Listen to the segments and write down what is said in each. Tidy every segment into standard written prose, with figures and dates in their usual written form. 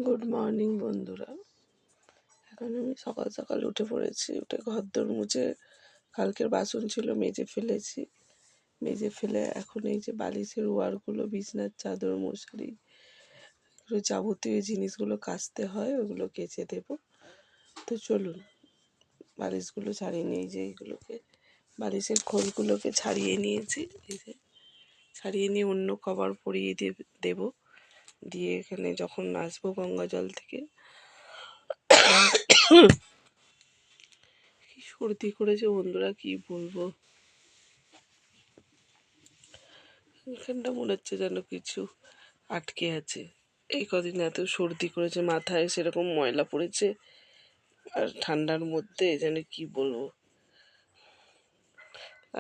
Good morning বন্ধুরা। এখন আমি সকাল সকাল উঠে পড়েছি। উঠে ঘরদোর মুছে, কালকের বাসন ছিল মেজে ফেলে এখন এই যে বালিশের ওয়ারগুলো, বিছনার চাদর, মশারি, এগুলো যাবতীয় জিনিসগুলো কাচতে হয়, ওগুলো কেচে দেব। তো চলুন বালিশগুলো ছাড়িয়ে নিই। যে এইগুলোকে বালিশের খোলগুলোকে ছাড়িয়ে নিয়েছি, এই যে ছাড়িয়ে নিয়ে অন্য কভার পরিয়ে দেব। দিয়ে এখানে যখন আসবো গঙ্গা জল থেকে, কি সর্দি করেছে বন্ধুরা, কি বলবো। এখানটা মনে হচ্ছে যেন কিছু আটকে আছে। এই কদিন এত সর্দি করেছে, মাথায় সেরকম ময়লা পড়েছে, আর ঠান্ডার মধ্যে যেন কি বলবো।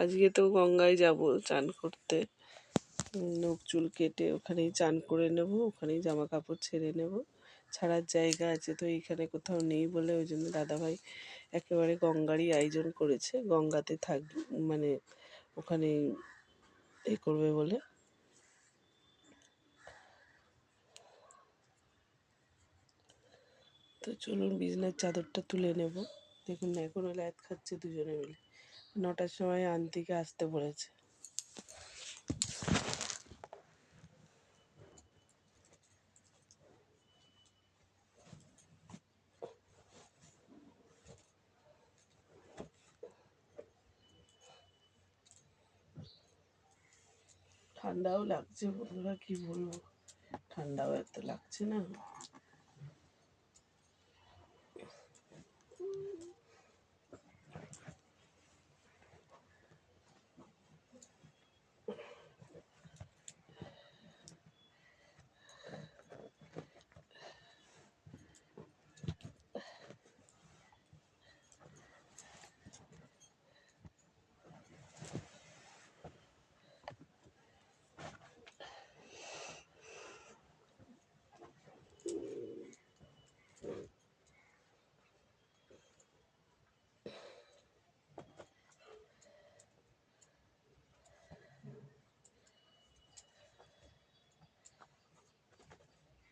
আজকে তো গঙ্গায় যাব চান করতে। নখ চুল কেটে ওখানেই চান করে নেব, ওখানেই জামা কাপড় ছেড়ে নেব। ছাড়ার জায়গা আছে তো এইখানে কোথাও নেই বলে, ওই জন্য দাদাভাই একেবারে গঙ্গারই আয়োজন করেছে। গঙ্গাতে মানে ওখানে করবে বলে। তো চলুন বিছনার চাদরটা তুলে নেব। দেখুন না, এখনও ল্যাদ খাচ্ছে দুজনে মিলে। 9টার সময় আন্টিকে আসতে বলেছে। ঠান্ডাও লাগছে বন্ধুরা, কি বলবো, ঠান্ডাও এত লাগছে না।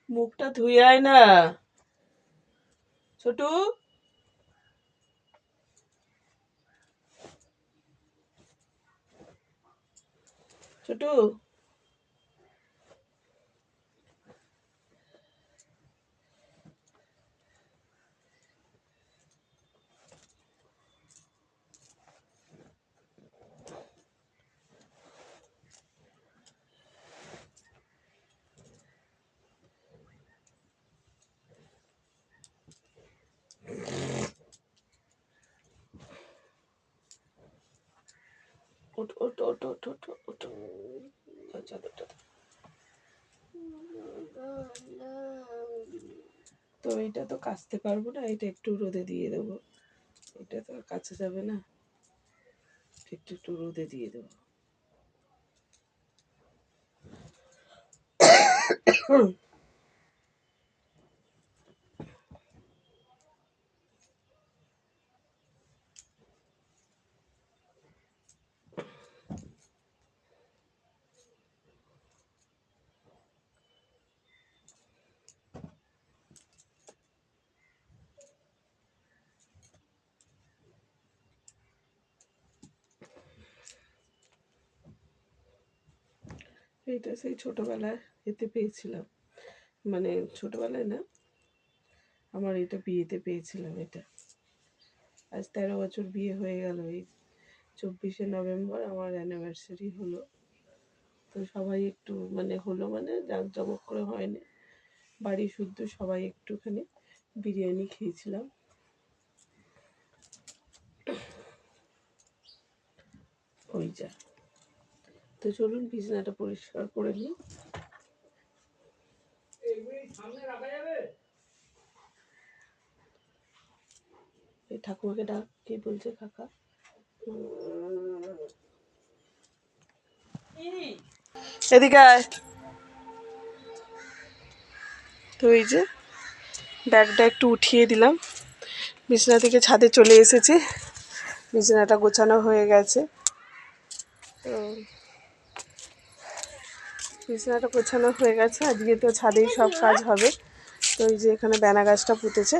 মুখটা ধুয়ে আয় না ছোটু। ছোটু, ওঠ ওঠ ওঠ ওঠ ওঠ ওঠ। চাদরটা তো এইটা তো কাচতে পারবো না, এটা একটু রোদে দিয়ে দেবো। এটা তো আর কাচা যাবে না, একটু একটু রোদে দিয়ে দেবো। এইটা সেই ছোটবেলায় এতে পেয়েছিলাম, মানে ছোটবেলায় না, আমার এটা বিয়েতে পেয়েছিলাম। এটা আজ 13 বছর বিয়ে হয়ে গেল। এই 24শে নভেম্বর আমার অ্যানিভার্সারি হলো। তো সবাই একটু মানে জাঁকজমক করে হয়নি, বাড়ি শুদ্ধ সবাই একটুখানি বিরিয়ানি খেয়েছিলাম। ওই যা। তো চলুন বিছানাটা পরিষ্কার করে নিই। এই ঠাকুমাকে ডাক, কে বলছে কাকা। এদিকে আয়। তো এই যে ব্যাগটা একটু উঠিয়ে দিলাম, বিছানা থেকে ছাদে চলে এসেছি। বিছানাটা গোছানো হয়ে গেছে। বিছানাটা গোছানো হয়ে গেছে, আজকে তো ছাদেই সব কাজ হবে। তো এই যে এখানে বেনা গাছটা পুঁতেছে,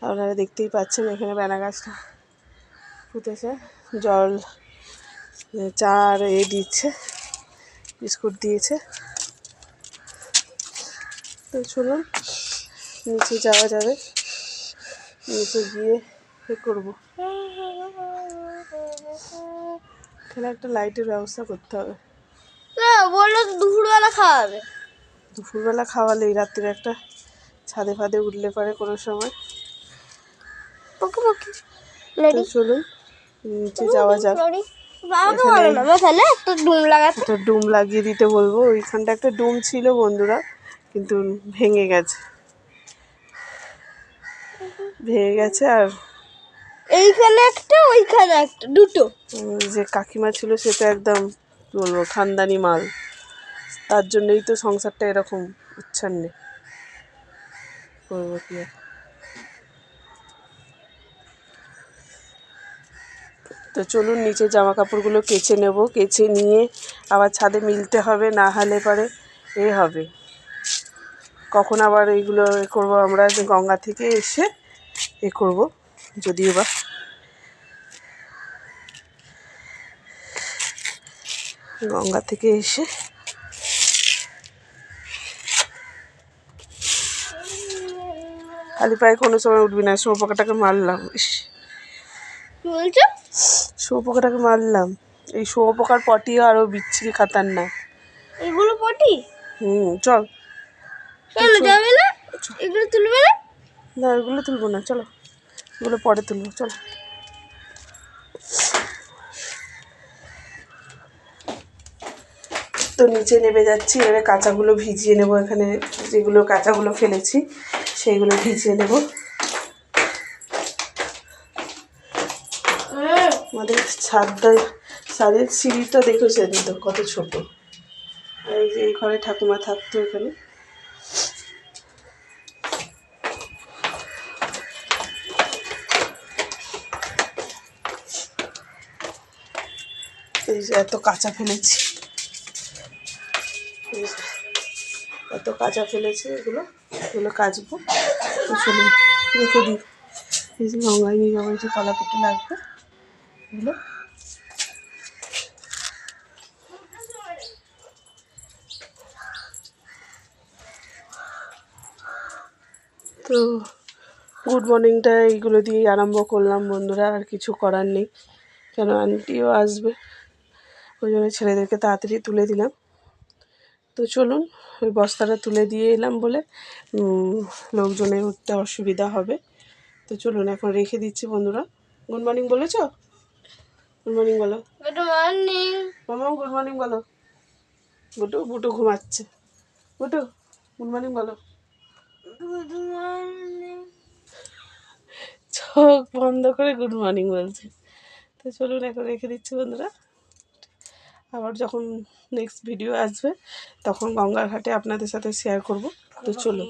আপনারা দেখতেই পাচ্ছেন এখানে বেনা গাছটা পুঁতেছে। জল চা আর দিচ্ছে, বিস্কুট দিয়েছে। তো চলুন নিচে যাওয়া যাবে, নিচে গিয়ে করবো। এখানে একটা লাইটের ব্যবস্থা করতে হবে। বললো দুপুরবেলা খাওয়াবে, দুপুরবেলা খাওয়ালেই রাত্রে একটা ছাদে ফাদে উঠলে পারে কোনো সময়। তো চলুন নিচে যাওয়া যাক। একটা ডুম লাগিয়ে দিতে বলবো। ওইখানটা একটা ডুম ছিল বন্ধুরা, কিন্তু ভেঙে গেছে আর এইখানে একটা ওইখানে একটা, দুটো। যে কাকিমা ছিল সেটা একদম বলবো খানদানি মাল, তার জন্যই তো সংসারটা এরকম উচ্ছন্নে করবো কি। তো চলুন নিচে জামা কাপড়গুলো কেচে নেব, কেচে নিয়ে আবার ছাদে মিলতে হবে, না হলে পরে হবে কখন আবার এইগুলো করবো আমরা। গঙ্গা থেকে এসে করব, যদিও বা গঙ্গা থেকে এসে খালি পায়ে কোনো সময় উঠবি না। শুয়োপোকাটাকে মারলাম, শুয়োপোকাটাকে মারলাম। এই শুয়োপোকার পটিও আরো বিচ্ছিরি খাতারনাক। এগুলো পটি? চল যাবে না, এগুলো তুলবে না। না এগুলো তুলবো না, চলো এগুলো পরে তুলবো, চলো। তো নিচে নেমে যাচ্ছি, এবারে কাঁচাগুলো ভিজিয়ে নেব। এখানে যেগুলো কাঁচাগুলো ফেলেছি সেইগুলো ভিজিয়ে নেব। আমাদের ছাদের সিঁড়িটা দেখেছেন তো কত ছোট। এই যে এই ঘরে ঠাকুমা থাকতো এখানে। এই যে এত কাঁচা ফেলেছি, এত কাঁচা ফেলেছি, এগুলো কাচবো। চলুন রেখে দিই। এই যে গঙ্গায় নিয়ে যাবো, এই যে কলা পেটে লাগবে এগুলো। তো গুড মর্নিংটা এইগুলো দিয়েই আরম্ভ করলাম বন্ধুরা, আর কিছু করার নেই, কেন আন্টিও আসবে, ওই জন্য ছেলেদেরকে তাড়াতাড়ি তুলে দিলাম। তো চলুন ওই বস্তাটা তুলে দিয়ে এলাম বলে লোকজনের উঠতে অসুবিধা হবে। তো চলুন এখন রেখে দিচ্ছি বন্ধুরা। গুড মর্নিং বলেছ? গুড মর্নিং বলো। গুড মর্নিং মামা, গুড মর্নিং বলো। বুটু ঘুমাচ্ছে। বুটু গুড মর্নিং বলো। Good morning. চোখ বন্ধ করে গুড মর্নিং বলছে। তো চলুন এখন রেখে দিচ্ছি বন্ধুরা। আবার যখন নেক্সট ভিডিও আসবে তখন গঙ্গার ঘাটে আপনাদের সাথে শেয়ার করব। তো চলুন।